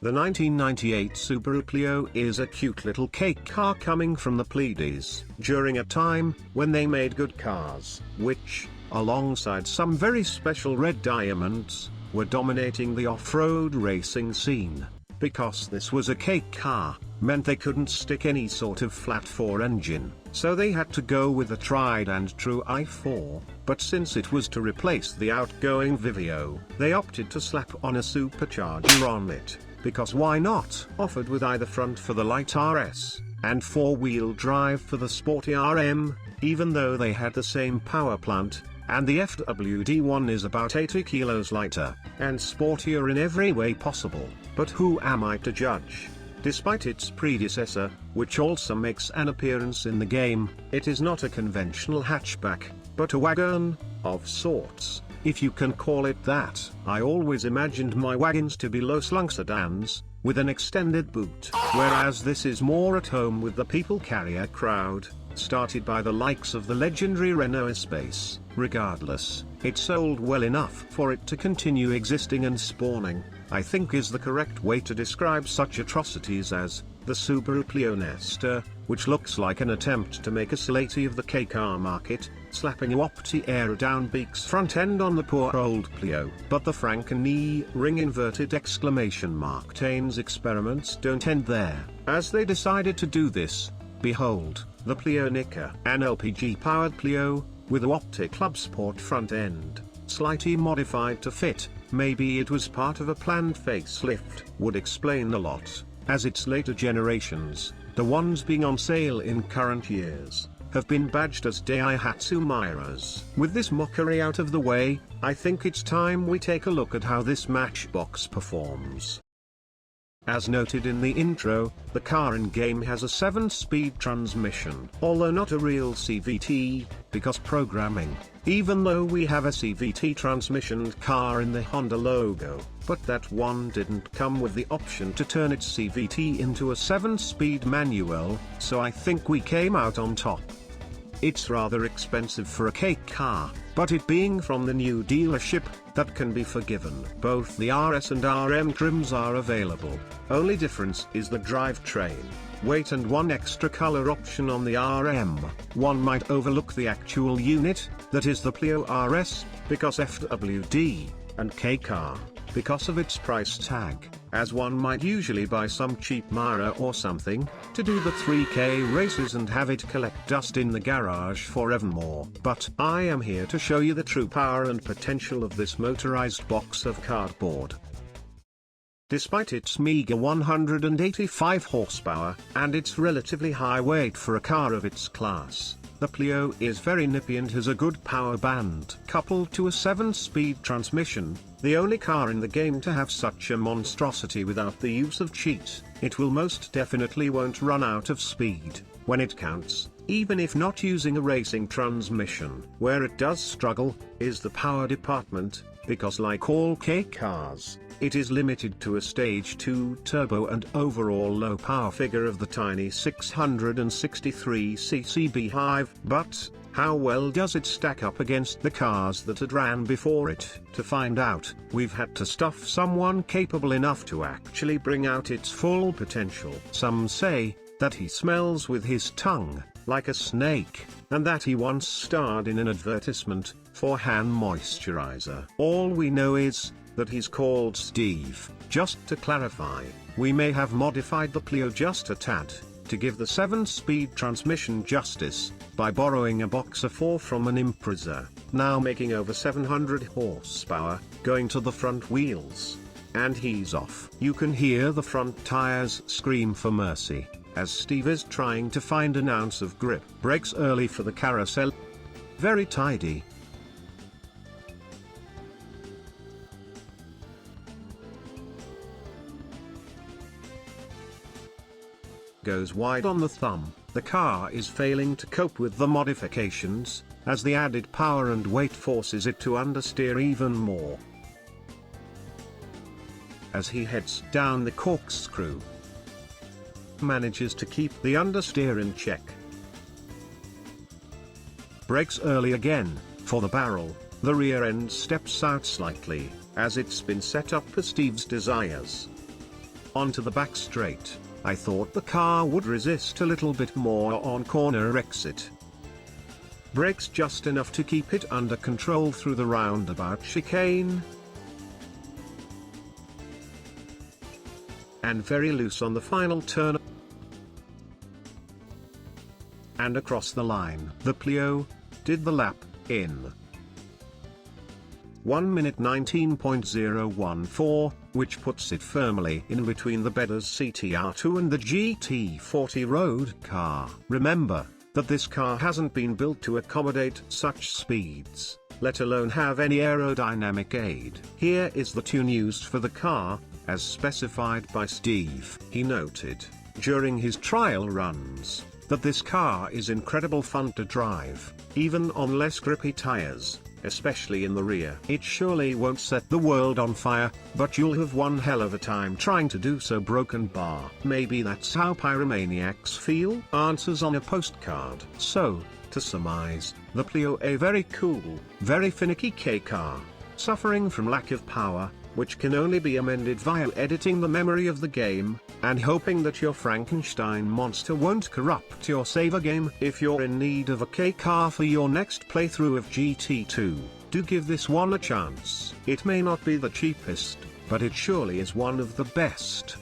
The 1998 Subaru Pleo is a cute little cake car coming from the Pleiades, during a time when they made good cars, which, alongside some very special red diamonds, were dominating the off-road racing scene. Because this was a cake car, meant they couldn't stick any sort of flat-4 engine, so they had to go with a tried and true i4, but since it was to replace the outgoing Vivio, they opted to slap on a supercharger on it. Because why not? Offered with either front for the light RS, and four-wheel drive for the sporty RM, even though they had the same power plant, and the FWD1 is about 80 kilos lighter, and sportier in every way possible. But who am I to judge? Despite its predecessor, which also makes an appearance in the game, it is not a conventional hatchback, but a wagon, of sorts, if you can call it that. I always imagined my wagons to be low-slung sedans, with an extended boot, whereas this is more at home with the people carrier crowd, started by the likes of the legendary Renault Espace. Regardless, it sold well enough for it to continue existing and spawning, I think is the correct way to describe such atrocities as the Subaru Pleo Nester, which looks like an attempt to make a Slatey of the K-car market, slapping a whoppity aerodown beaks front end on the poor old Pleo. But the Franken ring inverted exclamation mark Tane's experiments don't end there, as they decided to do this. Behold, the Pleo Nika, an LPG-powered Pleo, with a Opti Club Sport front end, slightly modified to fit. Maybe it was part of a planned facelift. Would explain a lot, as its later generations, the ones being on sale in current years, have been badged as Daihatsu Miras. With this mockery out of the way, I think it's time we take a look at how this matchbox performs. As noted in the intro, the car in-game has a 7-speed transmission, although not a real CVT, because programming, even though we have a CVT transmissioned car in the Honda logo, but that one didn't come with the option to turn its CVT into a 7-speed manual, so I think we came out on top. It's rather expensive for a cake car, but it being from the new dealership, that can be forgiven. Both the RS and RM trims are available, only difference is the drivetrain, weight and one extra color option on the RM. One might overlook the actual unit, that is the Pleo RS, because FWD, and K-car, because of its price tag, as one might usually buy some cheap Mira or something, to do the 3K races and have it collect dust in the garage forevermore. But I am here to show you the true power and potential of this motorized box of cardboard. Despite its meager 185 horsepower, and its relatively high weight for a car of its class, the Pleo is very nippy and has a good power band. Coupled to a 7-speed transmission, the only car in the game to have such a monstrosity without the use of cheat, it will most definitely won't run out of speed, when it counts, even if not using a racing transmission. Where it does struggle, is the power department, because like all K cars, it is limited to a stage 2 turbo and overall low power figure of the tiny 663cc Beehive. But, how well does it stack up against the cars that had ran before it? To find out, we've had to stuff someone capable enough to actually bring out its full potential. Some say that he smells with his tongue, like a snake, and that he once starred in an advertisement for hand moisturizer. All we know is that he's called Steve. Just to clarify, we may have modified the Pleo just a tad, to give the 7-speed transmission justice, by borrowing a boxer 4 from an Impreza, now making over 700 horsepower, going to the front wheels. And he's off. You can hear the front tires scream for mercy, as Steve is trying to find an ounce of grip. Brakes early for the carousel. Very tidy. goes wide on the thumb. The car is failing to cope with the modifications, as the added power and weight forces it to understeer even more. As he heads down the corkscrew, manages to keep the understeer in check. Brakes early again, for the barrel, the rear end steps out slightly, as it's been set up for Steve's desires. Onto the back straight, I thought the car would resist a little bit more on corner exit. Brakes just enough to keep it under control through the roundabout chicane. And very loose on the final turn. And across the line. The Pleo did the lap in 1 minute 19.014, which puts it firmly in between the Beddar's CTR2 and the GT40 road car. Remember that this car hasn't been built to accommodate such speeds, let alone have any aerodynamic aid. Here is the tune used for the car, as specified by Steve. He noted, during his trial runs, that this car is incredible fun to drive, even on less grippy tires, especially in the rear. It surely won't set the world on fire, but you'll have one hell of a time trying to do so. Broken bar. Maybe that's how pyromaniacs feel? Answers on a postcard. So, to surmise, the Pleo, a very cool, very finicky K car, suffering from lack of power, which can only be amended via editing the memory of the game, and hoping that your Frankenstein monster won't corrupt your saver game. If you're in need of a K car for your next playthrough of GT2, do give this one a chance. It may not be the cheapest, but it surely is one of the best.